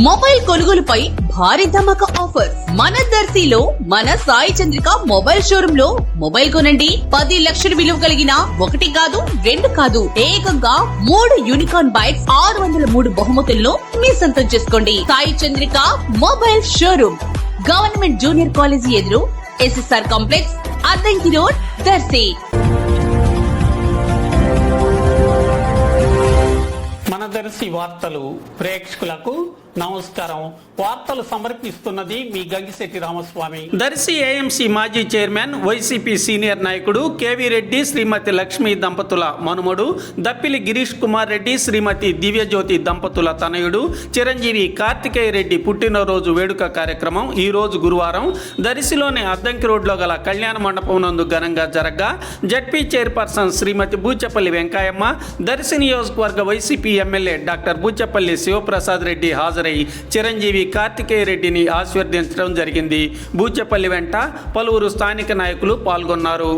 Mobile కొనుగోలుపై భారీ ధమాకా offer మన దర్శిలో మన సాయి చంద్రిక మొబైల్ షోరూమ్ లో మొబైల్ కొనండి 10 లక్షల విలువ కలిగిన 1 కాదు 2 కాదు ఏకంగా 3 యూనికార్న్ బైక్స్ 603 బహుమతులను మీ సొంతం చేసుకోండి. Sai Chandrika mobile showroom government junior college ఎదురు SSR complex Addanki road Darsi. మన దర్శి వార్తలు ప్రేక్షకులకు నమస్కారం. వార్తలు సమర్పిస్తున్నది మీ గంగిశెట్టి రామస్వామి. దర్శి ఏఎంసీ మాజీ చైర్మన్ వైసీపీ సీనియర్ నాయకుడు కేవీ రెడ్డి శ్రీమతి లక్ష్మి దంపతుల మనుమడు దప్పిలి గిరీష్ కుమార్ రెడ్డి శ్రీమతి దివ్యజ్యోతి దంపతుల తనయుడు చిరంజీవి కార్తికేయ రెడ్డి పుట్టినరోజు వేడుక కార్యక్రమం ఈ రోజు గురువారం దర్శిలోని అద్దంకి రోడ్లో గల కళ్యాణ మండపం నందు ఘనంగా జరగ్గా జడ్పీ చైర్పర్సన్ శ్రీమతి బూచపల్లి వెంకాయమ్మ, దర్శి నియోజకవర్గ YCP MLA doctor Buchepalli Sivaprasad Reddy హాజరై చిరంజీవి కార్తికేయ రెడ్డిని ఆశీర్వదించడం జరిగింది. బూచపల్లి వెంట పలువురు స్థానిక నాయకులు పాల్గొన్నారు.